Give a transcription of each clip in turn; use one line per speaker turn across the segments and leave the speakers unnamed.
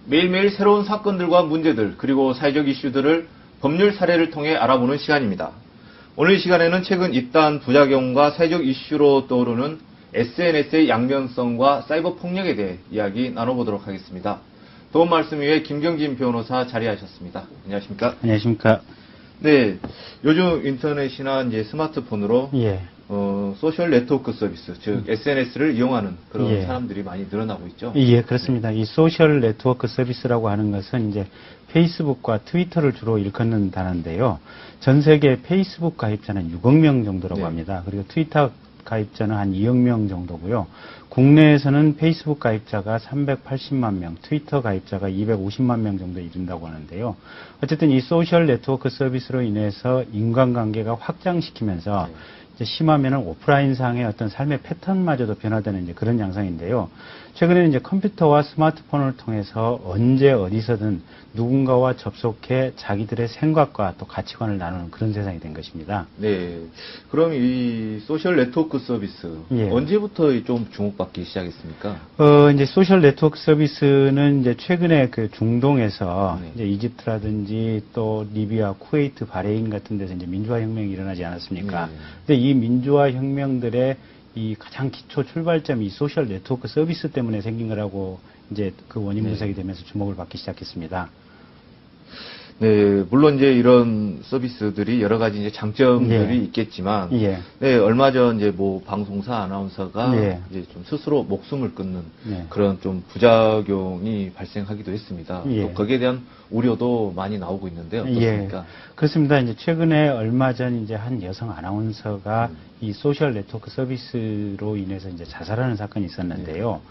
매일매일 새로운 사건들과 문제들 그리고 사회적 이슈들을 법률 사례를 통해 알아보는 시간입니다. 오늘 시간에는 최근 잇따른 부작용과 사회적 이슈로 떠오르는 SNS의 양면성과 사이버 폭력에 대해 이야기 나눠보도록 하겠습니다. 도움 말씀 위해 김경진 변호사 자리하셨습니다. 안녕하십니까?
안녕하십니까?
네, 요즘 인터넷이나 이제 스마트폰으로 소셜 네트워크 서비스, 즉 SNS를 이용하는 그런 사람들이 많이 늘어나고 있죠.
예, 그렇습니다. 이 소셜 네트워크 서비스라고 하는 것은 이제 페이스북과 트위터를 주로 일컫는 단어인데요. 전 세계 페이스북 가입자는 6억 명 정도라고 합니다. 그리고 트위터 가입자는 한 2억 명 정도고요. 국내에서는 페이스북 가입자가 380만 명, 트위터 가입자가 250만 명 정도 이른다고 하는데요. 어쨌든 이 소셜 네트워크 서비스로 인해서 인간관계가 확장시키면서 이제 심하면은 오프라인상의 어떤 삶의 패턴마저도 변화되는 이제 그런 양상인데요. 최근에는 이제 컴퓨터와 스마트폰을 통해서 언제 어디서든 누군가와 접속해 자기들의 생각과 또 가치관을 나누는 그런 세상이 된 것입니다.
네. 그럼 이 소셜 네트워크 서비스 언제부터 좀 주목받기 시작했습니까?
이제 소셜 네트워크 서비스는 이제 최근에 그 중동에서 이제 이집트라든지 또 리비아, 쿠웨이트, 바레인 같은 데서 이제 민주화 혁명이 일어나지 않았습니까? 근데 이 민주화 혁명들의 이 가장 기초 출발점이 소셜 네트워크 서비스 때문에 생긴 거라고 이제 그 원인 분석이 되면서 주목을 받기 시작했습니다.
네, 물론 이제 이런 서비스들이 여러 가지 이제 장점들이 있겠지만, 네, 얼마 전 이제 뭐 방송사 아나운서가 이제 좀 스스로 목숨을 끊는 그런 좀 부작용이 발생하기도 했습니다. 또 거기에 대한 우려도 많이 나오고 있는데 어떻습니까?
그렇습니다. 이제 최근에 얼마 전 이제 한 여성 아나운서가 이 소셜 네트워크 서비스로 인해서 이제 자살하는 사건이 있었는데요.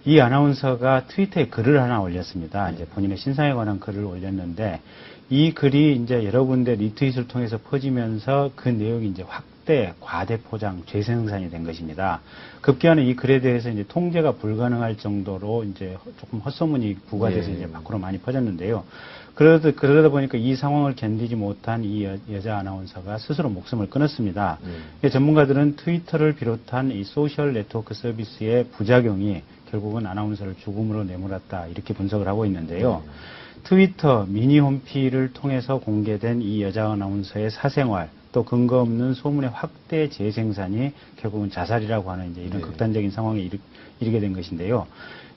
이 아나운서가 트위터에 글을 하나 올렸습니다. 이제 본인의 신상에 관한 글을 올렸는데 이 글이 이제 여러 군데 리트윗을 통해서 퍼지면서 그 내용이 이제 확대, 과대 포장, 재생산이 된 것입니다. 급기야는 이 글에 대해서 이제 통제가 불가능할 정도로 이제 조금 헛소문이 부과돼서 이제 밖으로 많이 퍼졌는데요. 그러다 보니까 이 상황을 견디지 못한 이 여자 아나운서가 스스로 목숨을 끊었습니다. 전문가들은 트위터를 비롯한 이 소셜 네트워크 서비스의 부작용이 결국은 아나운서를 죽음으로 내몰았다 이렇게 분석을 하고 있는데요. 트위터 미니 홈피를 통해서 공개된 이 여자 아나운서의 사생활 또 근거 없는 소문의 확대 재생산이 결국은 자살이라고 하는 이제 이런 극단적인 상황에 이르게 된 것인데요.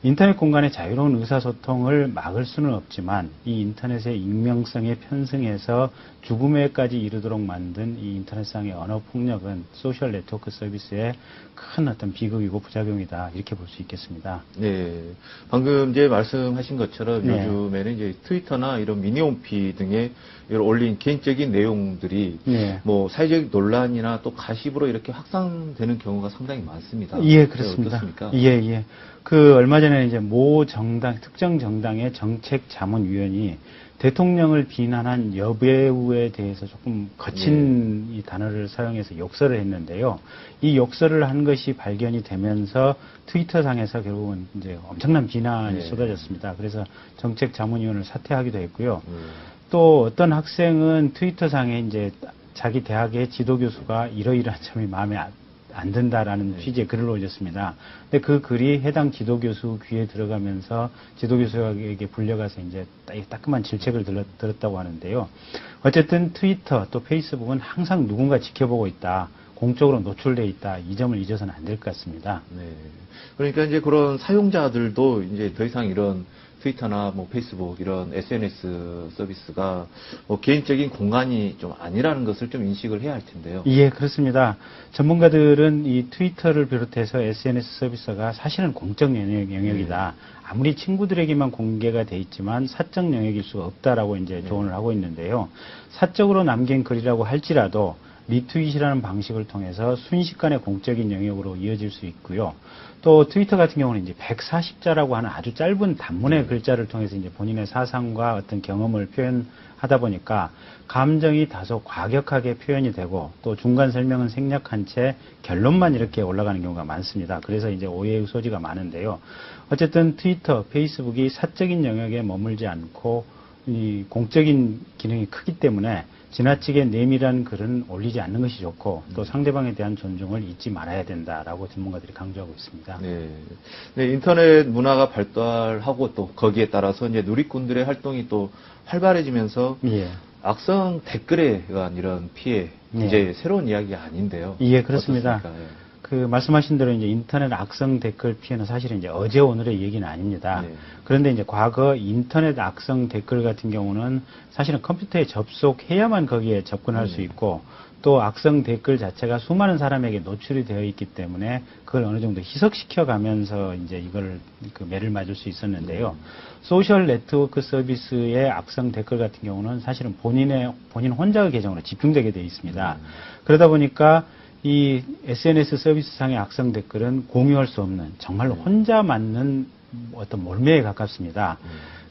인터넷 공간의 자유로운 의사소통을 막을 수는 없지만 이 인터넷의 익명성에 편승해서 죽음에까지 이르도록 만든 이 인터넷상의 언어 폭력은 소셜 네트워크 서비스의 큰 어떤 비극이고 부작용이다 이렇게 볼 수 있겠습니다.
네, 방금 이제 말씀하신 것처럼 요즘에는 이제 트위터나 이런 미니홈피 등에 올린 개인적인 내용들이 뭐 사회적 논란이나 또 가십으로 이렇게 확산되는 경우가 상당히 많습니다.
예, 그렇습니다.
어떻습니까?
예. 그 얼마 전에 이제 모 정당, 특정 정당의 정책자문위원이 대통령을 비난한 여배우에 대해서 조금 거친 이 단어를 사용해서 욕설을 했는데요. 이 욕설을 한 것이 발견이 되면서 트위터상에서 결국은 이제 엄청난 비난이 쏟아졌습니다. 그래서 정책자문위원을 사퇴하기도 했고요. 또 어떤 학생은 트위터상에 이제 자기 대학의 지도교수가 이러이러한 점이 마음에 안 든다라는 취지의 글을 올렸습니다. 근데 그 글이 해당 지도교수 귀에 들어가면서 지도교수에게 불려가서 이제 따끔한 질책을 들었다고 하는데요. 어쨌든 트위터 또 페이스북은 항상 누군가 지켜보고 있다. 공적으로 노출돼 있다. 이 점을 잊어서는 안 될 것 같습니다.
네. 그러니까 이제 그런 사용자들도 이제 더 이상 이런 트위터나 뭐 페이스북 이런 SNS 서비스가 뭐 개인적인 공간이 좀 아니라는 것을 좀 인식을 해야 할 텐데요.
예, 그렇습니다. 전문가들은 이 트위터를 비롯해서 SNS 서비스가 사실은 공적 영역이다. 아무리 친구들에게만 공개가 돼 있지만 사적 영역일 수 없다라고 이제 조언을 하고 있는데요. 사적으로 남긴 글이라고 할지라도 리트윗이라는 방식을 통해서 순식간에 공적인 영역으로 이어질 수 있고요. 또 트위터 같은 경우는 이제 140자라고 하는 아주 짧은 단문의 글자를 통해서 이제 본인의 사상과 어떤 경험을 표현하다 보니까 감정이 다소 과격하게 표현이 되고 또 중간 설명은 생략한 채 결론만 이렇게 올라가는 경우가 많습니다. 그래서 이제 오해의 소지가 많은데요. 어쨌든 트위터, 페이스북이 사적인 영역에 머물지 않고 이 공적인 기능이 크기 때문에 지나치게 내밀한 글은 올리지 않는 것이 좋고 또 상대방에 대한 존중을 잊지 말아야 된다라고 전문가들이 강조하고 있습니다.
네. 네, 인터넷 문화가 발달하고 또 거기에 따라서 이제 누리꾼들의 활동이 또 활발해지면서
예.
악성 댓글에 의한 이런 피해,
네.
이제 새로운 이야기가 아닌데요.
예, 그렇습니다.
어떻습니까? 예.
그 말씀하신 대로 이제 인터넷 악성 댓글 피해는 사실은 이제 어제 오늘의 얘기는 아닙니다.
네.
그런데 이제 과거 인터넷 악성 댓글 같은 경우는 사실은 컴퓨터에 접속해야만 거기에 접근할 수 있고 또 악성 댓글 자체가 수많은 사람에게 노출이 되어 있기 때문에 그걸 어느 정도 희석시켜 가면서 이제 이걸 그 매를 맞을 수 있었는데요. 소셜 네트워크 서비스의 악성 댓글 같은 경우는 사실은 본인 혼자의 계정으로 집중되게 되어 있습니다. 그러다 보니까 이 SNS 서비스상의 악성 댓글은 공유할 수 없는 정말로 혼자 맞는 어떤 몰매에 가깝습니다.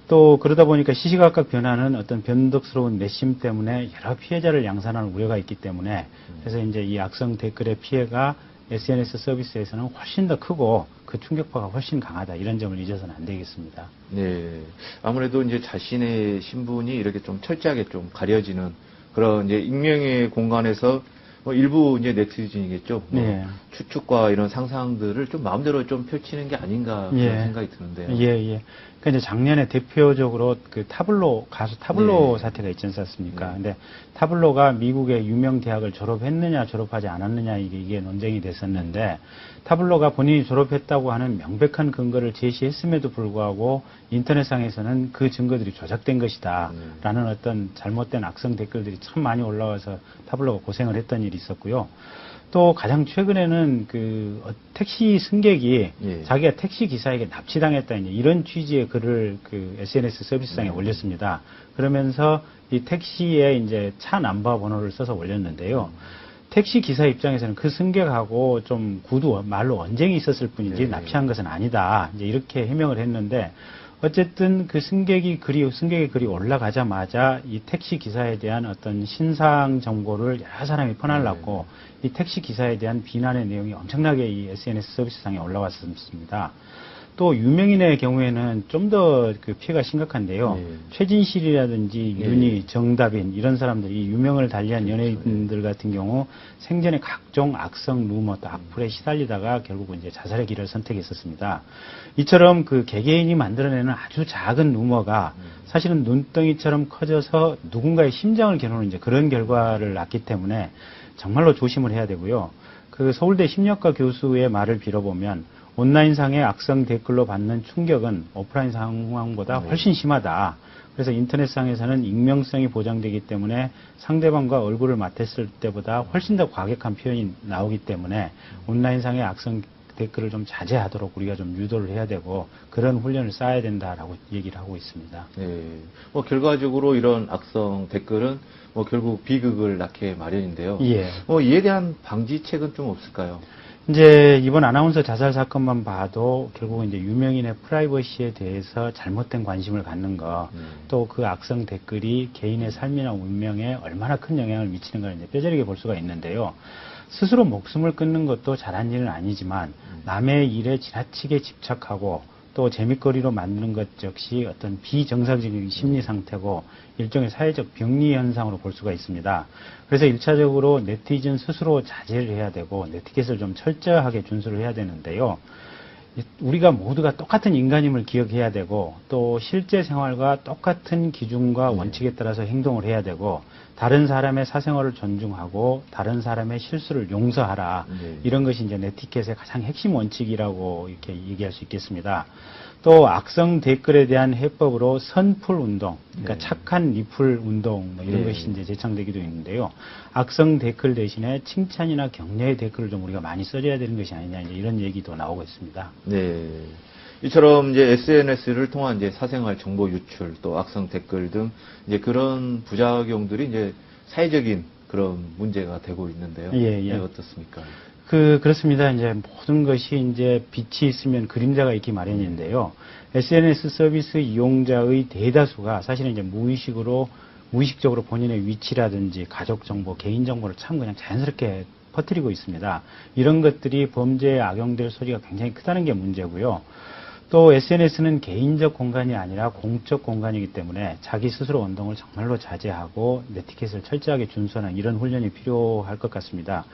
또 그러다 보니까 시시각각 변하는 어떤 변덕스러운 내심 때문에 여러 피해자를 양산하는 우려가 있기 때문에 그래서 이제 이 악성 댓글의 피해가 SNS 서비스에서는 훨씬 더 크고 그 충격파가 훨씬 강하다 이런 점을 잊어서는 안 되겠습니다.
네. 아무래도 이제 자신의 신분이 이렇게 좀 철저하게 좀 가려지는 그런 이제 익명의 공간에서 뭐 일부 이제 네티즌이겠죠. 뭐
네.
추측과 이런 상상들을 좀 마음대로 좀 펼치는 게 아닌가 그런
예.
생각이 드는데요.
예, 예. 그러니까 이제 작년에 대표적으로 그 타블로 가수 타블로
네.
사태가 있지 않습니까?
네.
근데 타블로가 미국의 유명 대학을 졸업했느냐 졸업하지 않았느냐 이게 논쟁이 됐었는데 타블로가 본인이 졸업했다고 하는 명백한 근거를 제시했음에도 불구하고 인터넷상에서는 그 증거들이 조작된 것이다라는 어떤 잘못된 악성 댓글들이 참 많이 올라와서 타블로가 고생을 했던 일이 있었고요. 또 가장 최근에는 그 택시 승객이
예.
자기가 택시 기사에게 납치당했다 이제 이런 취지의 글을 그 SNS 서비스상에 올렸습니다. 그러면서 이 택시에 이제 차 넘버 번호를 써서 올렸는데요. 택시 기사 입장에서는 그 승객하고 좀 구두 말로 언쟁이 있었을 뿐이지
네.
납치한 것은 아니다. 이제 이렇게 해명을 했는데 어쨌든 그 승객의 글이 올라가자마자 이 택시 기사에 대한 어떤 신상 정보를 여러 사람이 퍼날랐고 이 택시 기사에 대한 비난의 내용이 엄청나게 이 SNS 서비스상에 올라왔습니다. 또 유명인의 경우에는 좀 더 그 피해가 심각한데요.
네.
최진실이라든지
네.
윤희, 정다빈 이런 사람들이 유명을 달리한 연예인들 같은 경우 생전에 각종 악성 루머 또 악플에 시달리다가 결국은 이제 자살의 길을 선택했었습니다. 이처럼 그 개개인이 만들어내는 아주 작은 루머가 사실은 눈덩이처럼 커져서 누군가의 심장을 겨누는 이제 그런 결과를 낳기 때문에 정말로 조심을 해야 되고요. 그 서울대 심리학과 교수의 말을 빌어보면 온라인상의 악성 댓글로 받는 충격은 오프라인 상황보다 훨씬 심하다. 그래서 인터넷상에서는 익명성이 보장되기 때문에 상대방과 얼굴을 맞댔을 때보다 훨씬 더 과격한 표현이 나오기 때문에 온라인상의 악성 댓글을 좀 자제하도록 우리가 좀 유도를 해야 되고 그런 훈련을 쌓아야 된다라고 얘기를 하고 있습니다.
네. 뭐 결과적으로 이런 악성 댓글은 뭐 결국 비극을 낳게 마련인데요.
예.
뭐 이에 대한 방지책은 좀 없을까요?
이제 이번 아나운서 자살 사건만 봐도 결국은 이제 유명인의 프라이버시에 대해서 잘못된 관심을 갖는 거, 또 그 악성 댓글이 개인의 삶이나 운명에 얼마나 큰 영향을 미치는 걸 이제 뼈저리게 볼 수가 있는데요. 스스로 목숨을 끊는 것도 잘한 일은 아니지만 남의 일에 지나치게 집착하고 또 재밌거리로 만드는 것 역시 어떤 비정상적인 심리 상태고 일종의 사회적 병리 현상으로 볼 수가 있습니다. 그래서 1차적으로 네티즌 스스로 자제를 해야 되고 네티켓을 좀 철저하게 준수를 해야 되는데요. 우리가 모두가 똑같은 인간임을 기억해야 되고 또 실제 생활과 똑같은 기준과 원칙에 따라서 행동을 해야 되고 다른 사람의 사생활을 존중하고 다른 사람의 실수를 용서하라. 이런 것이 이제 네티켓의 가장 핵심 원칙이라고 이렇게 얘기할 수 있겠습니다. 또 악성 댓글에 대한 해법으로 선풀 운동, 그러니까 착한 리플 운동 뭐 이런 것이 이제 제창되기도 있는데요. 악성 댓글 대신에 칭찬이나 격려의 댓글을 좀 우리가 많이 써줘야 되는 것이 아니냐 이제 이런 얘기도 나오고 있습니다.
네. 이처럼 이제 SNS를 통한 이제 사생활 정보 유출 또 악성 댓글 등 이제 그런 부작용들이 이제 사회적인 그런 문제가 되고 있는데요.
예.
네, 어떻습니까?
그렇습니다. 이제 모든 것이 이제 빛이 있으면 그림자가 있기 마련인데요. SNS 서비스 이용자의 대다수가 사실은 이제 무의식적으로 본인의 위치라든지 가족 정보, 개인 정보를 참 그냥 자연스럽게 퍼뜨리고 있습니다. 이런 것들이 범죄에 악용될 소리가 굉장히 크다는 게 문제고요. 또 SNS는 개인적 공간이 아니라 공적 공간이기 때문에 자기 스스로 언동을 정말로 자제하고 네티켓을 철저하게 준수하는 이런 훈련이 필요할 것 같습니다.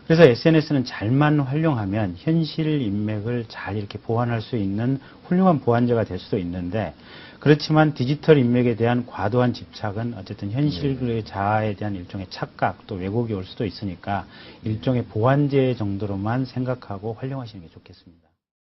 그래서 SNS는 잘만 활용하면 현실 인맥을 잘 이렇게 보완할 수 있는 훌륭한 보완제가 될 수도 있는데, 그렇지만 디지털 인맥에 대한 과도한 집착은 어쨌든 현실의 자아에 대한 일종의 착각 또 왜곡이 올 수도 있으니까 일종의 보완제 정도로만 생각하고 활용하시는 게 좋겠습니다.